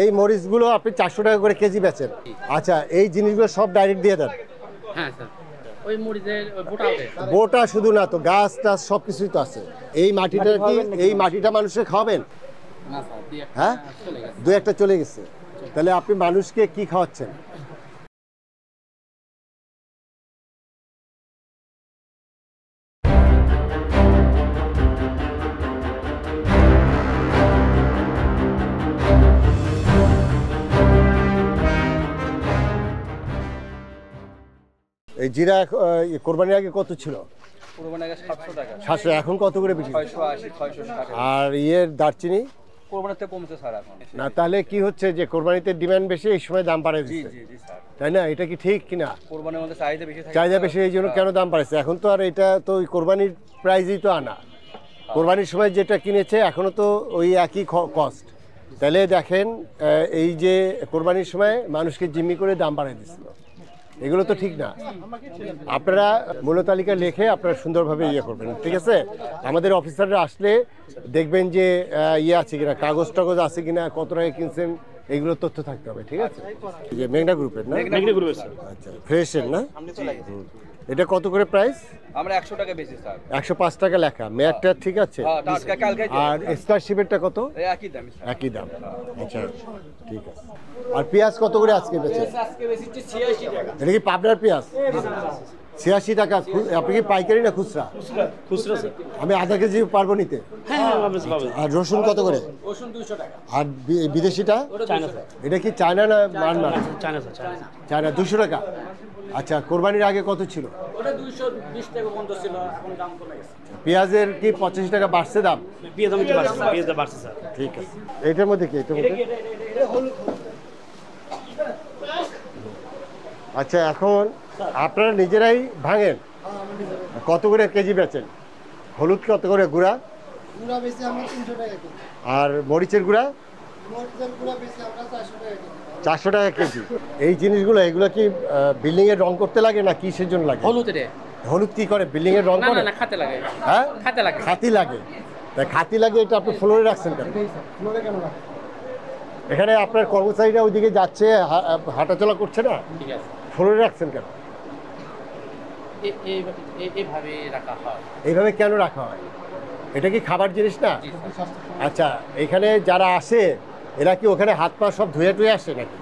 এই মরিচগুলো আপনি 400 টাকা করে কেজি বেচেন। আচ্ছা, এই জিনিসগুলো সব ডাইরেক্ট দিয়ে দেন? হ্যাঁ স্যার, ওই মরিচের বোটা ওঠে। বোটা শুধু না তো, গাছ টাছ সব কিছুই তো আছে। এই মাটিটা কি, এই মাটিটা মানুষকে খাওয়াবেন? না স্যার, হ্যাঁ, দু একটা চলে গেছে। তাহলে আপনি মানুষকে কি খাওয়াচ্ছেন? এই জিরা কোরবানির আগে কত ছিল? কোরবানির আগে 700 টাকা। 700, এখন কত করে বিক্রি? 680, 660। আর দারচিনি? কোরবানিতে কমছে স্যার এখন। না, তাহলে কি হচ্ছে যে কোরবানিতে ডিমান্ড বেশি, এই সময় দাম বাড়ায় দিচ্ছে। জি জি স্যার, তাই না? এটা কি ঠিক কিনা? কোরবানির মধ্যে চাহিদা বেশি থাকে। চাহিদা বেশি, এই জন্য কেন দাম বাড়াচ্ছে? এখন তো আর এটা তো ওই কোরবানির প্রাইজই তো আনা। কোরবানির সময় যেটা কিনেছে এখনো তো ওই একই কস্ট। তাহলে দেখেন, এই যে কোরবানির সময় মানুষকে জিম্মি করে দাম বাড়ায় দিচ্ছিল, এগুলো তো ঠিক না। আপনারা মূল্য তালিকা লিখে আপনারা সুন্দরভাবে ইয়ে করবেন, ঠিক আছে? আমাদের অফিসাররা আসলে দেখবেন যে ইয়ে আছে কিনা, কাগজ টাগজ আছে কিনা, কত টাকা কিনছেন, এগুলো তথ্য থাকতে হবে, ঠিক আছে? যে মেঘনা গ্রুপের না? মেঘনা গ্রুপের স্যার। আচ্ছা, ফ্রেশের না? এটা কত করে প্রাইস? আমরা 100 টাকা বেচি স্যার। 105 টাকা লেখা। মেয়ারটা ঠিক আছে? হ্যাঁ, টাটকা কালকে। আর স্কয়ারশিপেরটা কত? একই দাম স্যার। একই দাম। আচ্ছা, ঠিক আছে। আর পেঁয়াজ কত করে আজকে বেচে? আজকে বেচছি 86 টাকা। এটা কি পাবনার পেঁয়াজ? 86 টাকা। আপনি কি পাইকারি না খুচরা? খুচরা স্যার। আমি আধা কেজি পারবো নিতে। হ্যাঁ, আর রসুন কত করে? রসুন 200 টাকা। আর বিদেশিটা? China sir. এটা কি চায়না না Myanmar? China sir, China. China 200 টাকা। আচ্ছা, কোরবানির আগে কত ছিল? ওটা 220 টাকা পর্যন্ত ছিল, এখন দাম কমে গেছে। পেঁয়াজের কি 85 টাকা বাড়ছে দাম? পেঁয়াজ দাম একটু বাড়ছে, পেঁয়াজ দাম বাড়ছে স্যার। ঠিক আছে। এটার মধ্যে কি? এটার মধ্যে আচ্ছা, এখন আপনারা নিজেরাই ভাঙেন। কত করে কেজি বেচেন? হলুদ কত করে গুঁড়া? গুঁড়া বেশি আমরা 300 টাকা কেজি। আর মরিচের গুঁড়া? মরিচের গুঁড়া বেশি আমরা 400 টাকা কেজি। 400 টাকা কেজি। এই জিনিসগুলো, এগুলো কি বিল্ডিং এর রং করতে লাগে না কিসের জন্য লাগে? হলুদ রে। হলুদ কি করে, বিল্ডিং এর রং না করে? না না, খাতে লাগে। হ্যাঁ, খাতে লাগে। খাতি লাগে। তাই খাতি লাগে, এটা আপনি ফ্লোরে রাখছেন কেন? ফ্লোরে কেন রাখা? এখানে আপনার কর্মচারীরা ওইদিকে যাচ্ছে, হাঁটাচলা করছে না, ঠিক আছে। ফ্লোরে রাখছেন কেন? এইভাবে রাখা হয়। এইভাবে কেন রাখা হয়? এটা কি খাবার জিনিস না? জি স্যার। আচ্ছা, এখানে যারা আসে এরা কি ওখানে হাত পা সব ধুয়ে টুয়ে আসে নাকি?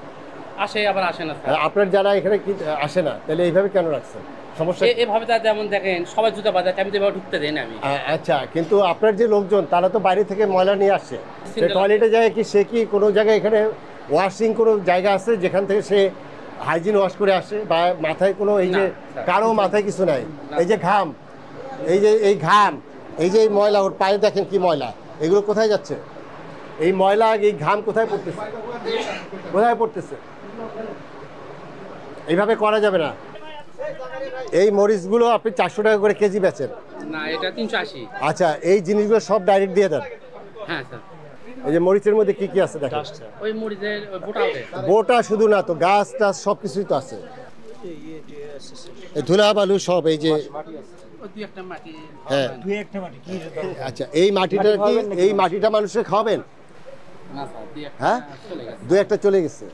আসে আবার আসে না স্যার। আপনার যারা এখানে কি আসে না, তাহলে এইভাবে কেন রাখছেন? সমস্যা? এভাবে তার যেমন দেখেন সবাই জুতা বাজায়, আমি তো এভাবে ঢুকতে দেই না আমি। আচ্ছা, কিন্তু আপনার যে লোকজন তারা তো বাইরে থেকে ময়লা নিয়ে আসে, সে টয়লেটে যায় কি, সে কি কোনো জায়গায় এখানে ওয়াশিং কোনো জায়গা আছে যেখান থেকে সে হাইজিন ওয়াশ করে আসে? বা মাথায় কোনো এই যে কারো মাথায় কিছু নাই, এই যে ঘাম, এই যে এই ঘাম, এই যে এই ময়লা, ওর পায়ে দেখেন কি ময়লা, এগুলো কোথায় যাচ্ছে? এই ময়লা, এই ঘাম কোথায় পড়তেছে? কোথায় পড়তেছে? এইভাবে করা যাবে না। এই মরিচগুলো আপনি 400 টাকা করে কেজি বেচেন? না, এটা 380। আচ্ছা, এই জিনিসগুলো সব ডাইরেক্ট দিয়ে দেন? হ্যাঁ স্যার। এই যে মরিচের মধ্যে কি কি আছে দেখেন? ওই মরিচের বোটা ওঠে। বোটা শুধু না তো, গাছ টাছ সব কিছুই তো আছে। এই ধুলা বালু সব, এই যে ওই দুই একটা মাটি। হ্যাঁ, আচ্ছা, এই মাটিটা কি, এই মাটিটা মানুষকে খাওয়াবেন? না স্যার, দুই একটা হ্যাঁ, চলে গেছে। দু একটা চলে গেছে।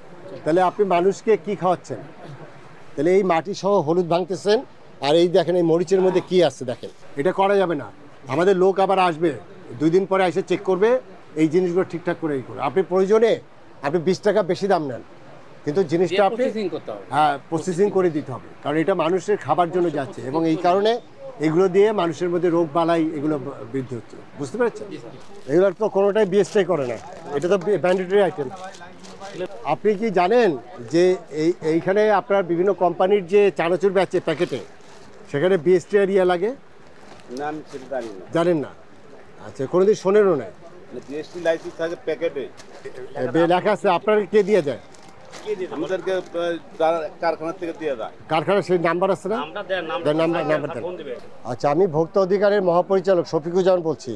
তাহলে আপনি মানুষকে কি খাওয়াচ্ছেন? তাহলে এই মাটি সহ হলুদ ভাঙতেছেন, আর এই দেখেন এই মরিচের মধ্যে কি আছে দেখেন। এটা করা যাবে না। আমাদের লোক আবার আসবে 2 দিন পরে এসে চেক করবে, এই জিনিসগুলো ঠিকঠাক করে এই করে। আপনি প্রয়োজনে আপনি 20 টাকা বেশি দাম নেন, কিন্তু জিনিসটা আপনি প্রসেসিং করতে হবে। হ্যাঁ, প্রসেসিং করে দিতে হবে, কারণ এটা মানুষের খাবার জন্য যাচ্ছে, এবং এই কারণে এগুলো দিয়ে মানুষের মধ্যে রোগ বালাই এগুলো বৃদ্ধি হচ্ছে। বুঝতে পেরেছেন? এগুলোর তো কোনোটাই বিএসটাই করে না, এটা তো ম্যান্ডেটরি আইটেম। আপনি কি জানেন যে এইখানে আপনার বিভিন্ন কোম্পানির যে চানাচুর বেচে প্যাকেটে, সেখানে বিএসটি আর ইয়া লাগে? না, আমি সেটা জানি না। জানেন না? আচ্ছা, কোনোদিন শোনেনও না? জিএসটি লাইসেন্স থাকে প্যাকেটে লেখা আছে, আপনার কে দিয়ে যায়? আমাদেরকে কারখানা থেকে দিয়ে দেয়। কারখানার সেই নাম্বার আছে না? নাম্বার দেন। আচ্ছা, আমি ভোক্তা অধিকারের মহাপরিচালক শফিকুজ্জামান বলছি।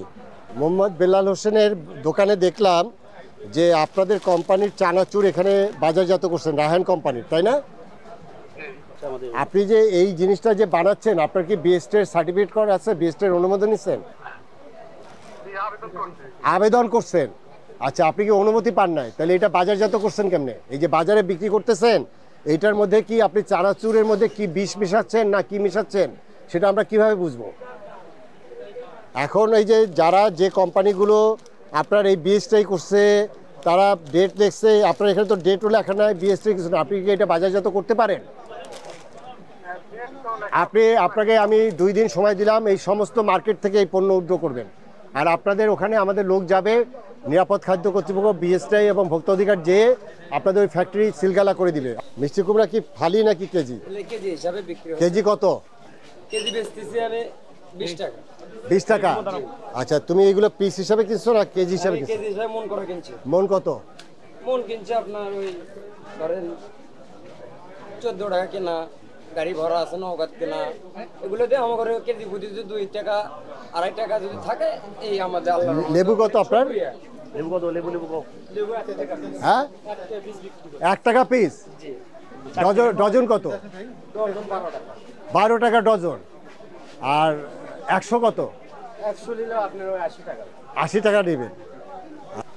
মোহাম্মদ বেলাল হোসেনের দোকানে দেখলাম যে আপনাদের কোম্পানির চানাচুর এখানে বাজারজাত করছেন, রায়হান কোম্পানির, তাই না? আপনি যে এই জিনিসটা যে বানাচ্ছেন, আপনার কি বিএসটির সার্টিফিকেট করা আছে? বিএসটির অনুমোদন নিচ্ছেন? আবেদন করছেন? আচ্ছা, আপনি কি অনুমতি পান নাই? তাহলে এটা বাজারজাত করছেন কেমনে? এই যে বাজারে বিক্রি করতেছেন, এইটার মধ্যে কি আপনি চানাচুরের মধ্যে কি বিষ মিশাচ্ছেন না কি মিশাচ্ছেন সেটা আমরা কিভাবে বুঝবো? এখন এই যে যারা যে কোম্পানিগুলো আপনার এই বিএসটাই করছে, তারা ডেট দেখছে, আপনার এখানে তো ডেটও লেখা নাই, বিএসটাই কিছু না, আপনি কি এটা বাজারজাত করতে পারেন? আপনাকে আমি 2 দিন সময় দিলাম, এই সমস্ত মার্কেট থেকে এই পণ্য উদ্ধার করবেন। আর আপনাদের ওখানে আমাদের লোক যাবে, নিরাপদ খাদ্য কর্তৃপক্ষ, বিএসটাই এবং ভোক্তা অধিকার যেয়ে আপনাদের ওই ফ্যাক্টরি সিলগালা করে দিবে। মিষ্টি কুমড়া কি ফালি নাকি কেজি? কেজি হিসাবে বিক্রি হয়। কেজি কত? কেজি বেচতেছি আমি 20 টাকা। 20 টাকা? আচ্ছা, তুমি এইগুলো পিস হিসাবে কিনছো না কেজি হিসাবে কিনছো? কেজি হিসাবে মন করে কিনছি। মন কত? মন কিনছে আপনার ওই ধরেন 14 টাকা কেনা, গাড়ি ভরা আছে নৌকাত কেনা, এগুলো দিয়ে আমার ঘরে কেজি বুঝি 2 টাকা 2.5 টাকা যদি থাকে, এই আমাদের আল্লাহ। লেবু কত আপনার? লেবু কত? লেবু কত? লেবু 1 টাকা। হ্যাঁ, 1 টাকা পিস। ডজন কত? ডজন 12 টাকা। 12 টাকা ডজন। আর 100 কত? 100 নিলে আপনার ওই 80 টাকা। 80 টাকা নেবেন।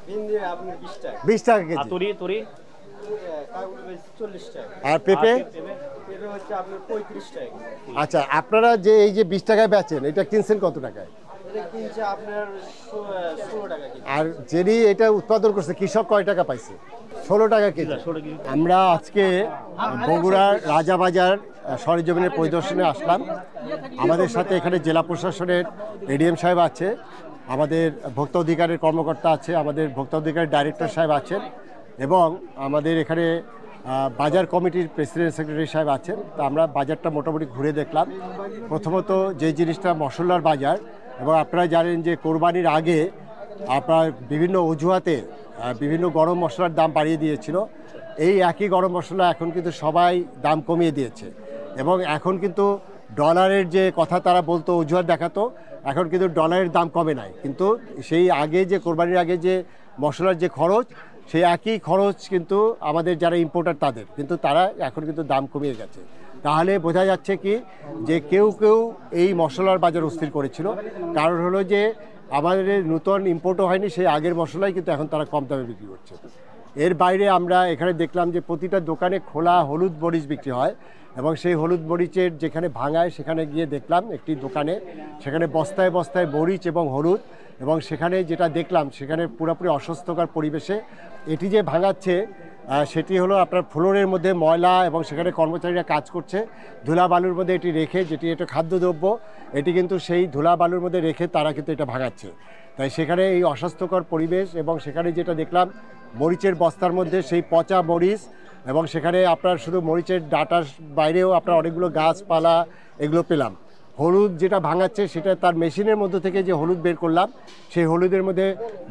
ভিন্ডি আপনার 20 টাকা। 20 টাকা আর কেজি। তরি? কাকুর বেশ 40 টাকা। আর পেঁপে? পেঁপে হচ্ছে আপনার 35 টাকা। আচ্ছা, আপনারা যে এই যে 20 টাকায় বেচেন, এটা কিনছেন কত টাকায়? এটা কিনছে আপনার 16 টাকা কেজি। আর যিনি এটা উৎপাদন করছে কৃষক কয় টাকা পাইছে? 16 টাকা কেজি। আমরা আজকে বগুড়ার রাজাবাজার সরেজমিনের পরিদর্শনে আসলাম। আমাদের সাথে এখানে জেলা প্রশাসনের এডিএম সাহেব আছে, আমাদের ভোক্তা অধিকারের কর্মকর্তা আছে, আমাদের ভোক্তা অধিকারের ডাইরেক্টর সাহেব আছেন এবং আমাদের এখানে বাজার কমিটির প্রেসিডেন্ট সেক্রেটারি সাহেব আছেন। তো আমরা বাজারটা মোটামুটি ঘুরে দেখলাম। প্রথমত যে জিনিসটা মশলার বাজার, এবং আপনারা জানেন যে কোরবানির আগে আপনার বিভিন্ন অজুহাতে বিভিন্ন গরম মশলার দাম বাড়িয়ে দিয়েছিল। এই একই গরম মশলা এখন কিন্তু সবাই দাম কমিয়ে দিয়েছে, এবং এখন কিন্তু ডলারের যে কথা তারা বলতো, অজুহাত দেখাতো, এখন কিন্তু ডলারের দাম কমে নাই। কিন্তু সেই আগে যে কোরবানির আগে যে মশলার যে খরচ, সেই একই খরচ কিন্তু আমাদের যারা ইম্পোর্টার তাদের, কিন্তু তারা এখন কিন্তু দাম কমিয়ে গেছে। তাহলে বোঝা যাচ্ছে কি যে কেউ এই মশলার বাজার অস্থির করেছিল। কারণ হলো যে আমাদের নতুন ইম্পোর্টও হয়নি, সেই আগের মশলাই কিন্তু এখন তারা কম দামে বিক্রি করছে। এর বাইরে আমরা এখানে দেখলাম যে প্রতিটা দোকানে খোলা হলুদ মরিচ বিক্রি হয়, এবং সেই হলুদ মরিচের যেখানে ভাঙায় সেখানে গিয়ে দেখলাম একটি দোকানে, সেখানে বস্তায় বস্তায় মরিচ এবং হলুদ, এবং সেখানে যেটা দেখলাম সেখানে পুরোপুরি অস্বাস্থ্যকর পরিবেশে এটি যে ভাঙাচ্ছে, সেটি হলো আপনার ফ্লোরের মধ্যে ময়লা, এবং সেখানে কর্মচারীরা কাজ করছে ধুলা বালুর মধ্যে এটি রেখে, যেটি এটা খাদ্যদ্রব্য, এটি কিন্তু সেই ধুলা বালুর মধ্যে রেখে তারা কিন্তু এটা ভাঙাচ্ছে। তাই সেখানে এই অস্বাস্থ্যকর পরিবেশ, এবং সেখানে যেটা দেখলাম মরিচের বস্তার মধ্যে সেই পচা মরিচ, এবং সেখানে আপনার শুধু মরিচের ডাটার বাইরেও আপনার অনেকগুলো গাছপালা এগুলো পেলাম। হলুদ যেটা ভাঙাচ্ছে সেটা তার মেশিনের মধ্যে থেকে যে হলুদ বের করলাম, সেই হলুদের মধ্যে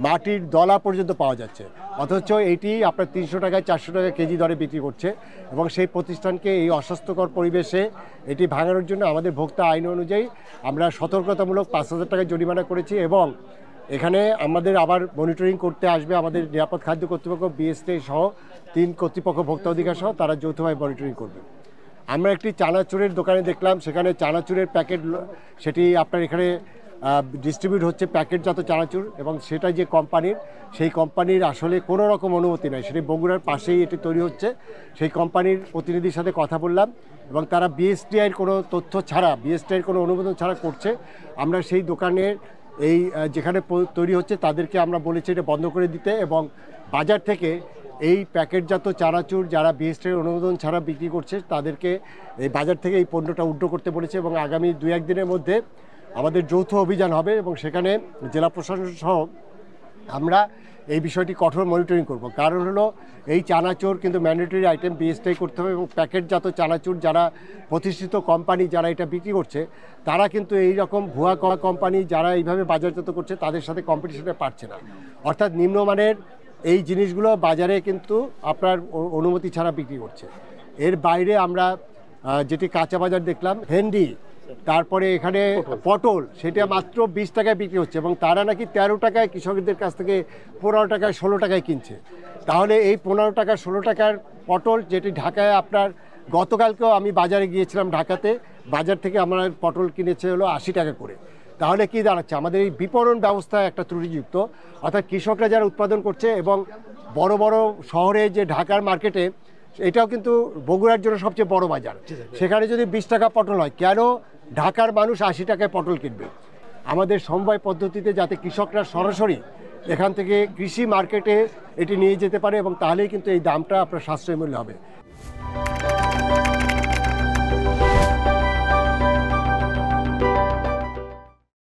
মাটির দলা পর্যন্ত পাওয়া যাচ্ছে, অথচ এইটি আপনার 300 টাকায় 400 টাকা কেজি দরে বিক্রি করছে। এবং সেই প্রতিষ্ঠানকে এই অস্বাস্থ্যকর পরিবেশে এটি ভাঙানোর জন্য আমাদের ভোক্তা আইন অনুযায়ী আমরা সতর্কতামূলক 5000 টাকা জরিমানা করেছি, এবং এখানে আমাদের আবার মনিটরিং করতে আসবে আমাদের নিরাপদ খাদ্য কর্তৃপক্ষ, বিএসটি সহ 3 কর্তৃপক্ষ, ভোক্তা অধিকার সহ, তারা যৌথভাবে মনিটরিং করবে। আমরা একটি চানাচুরের দোকানে দেখলাম, সেখানে চানাচুরের প্যাকেট, সেটি আপনার এখানে ডিস্ট্রিবিউট হচ্ছে প্যাকেটজাত চানাচুর, এবং সেটা যে কোম্পানির, সেই কোম্পানির আসলে কোনো রকম অনুমতি নেই, সেটি বগুড়ার পাশেই এটি তৈরি হচ্ছে। সেই কোম্পানির প্রতিনিধির সাথে কথা বললাম, এবং তারা বিএসটিআইয়ের কোনো তথ্য ছাড়া, বিএসটিআইয়ের কোনো অনুমোদন ছাড়া করছে। আমরা সেই দোকানের এই যেখানে তৈরি হচ্ছে তাদেরকে আমরা বলেছি এটা বন্ধ করে দিতে, এবং বাজার থেকে এই প্যাকেটজাত চানাচুর যারা বিএসটিআইয়ের অনুমোদন ছাড়া বিক্রি করছে তাদেরকে এই বাজার থেকে এই পণ্যটা উদ্ধার করতে বলেছে। এবং আগামী 2-1 দিনের মধ্যে আমাদের যৌথ অভিযান হবে, এবং সেখানে জেলা প্রশাসন সহ আমরা এই বিষয়টি কঠোর মনিটরিং করব। কারণ হলো এই চানাচুর কিন্তু ম্যান্ডেটরি আইটেম বিএসটিআই করতে হবে, এবং প্যাকেটজাত চানাচুর যারা প্রতিষ্ঠিত কোম্পানি যারা এটা বিক্রি করছে, তারা কিন্তু এই রকম ভুয়া কোম্পানি যারা এইভাবে বাজারজাত করছে তাদের সাথে কম্পিটিশনে পারছে না। অর্থাৎ নিম্নমানের এই জিনিসগুলো বাজারে কিন্তু আপনার অনুমতি ছাড়া বিক্রি করছে। এর বাইরে আমরা যেটি কাঁচা বাজার দেখলাম, ভেন্ডি, তারপরে এখানে পটল, সেটা মাত্র 20 টাকায় বিক্রি হচ্ছে, এবং তারা নাকি 13 টাকায় কৃষকদের কাছ থেকে 15 টাকায় 16 টাকায় কিনছে। তাহলে এই 15 টাকা 16 টাকার পটল, যেটি ঢাকায় আপনার গতকালকেও আমি বাজারে গিয়েছিলাম ঢাকাতে, বাজার থেকে আমরা পটল কিনেছে হলো 80 টাকা করে। তাহলে কি দাঁড়াচ্ছে, আমাদের এই বিপণন ব্যবস্থা একটা ত্রুটিযুক্ত। অর্থাৎ কৃষকরা যারা উৎপাদন করছে এবং বড় বড় শহরে যে ঢাকার মার্কেটে, এটাও কিন্তু বগুড়ার জন্য সবচেয়ে বড় বাজার, সেখানে যদি 20 টাকা পটল হয়, কেন ঢাকার মানুষ 80 টাকায় পটল কিনবে? আমাদের সমবায় পদ্ধতিতে যাতে কৃষকরা সরাসরি এখান থেকে কৃষি মার্কেটে এটি নিয়ে যেতে পারে, এবং তাহলেই কিন্তু এই দামটা আপনার সাশ্রয় মূল্য হবে।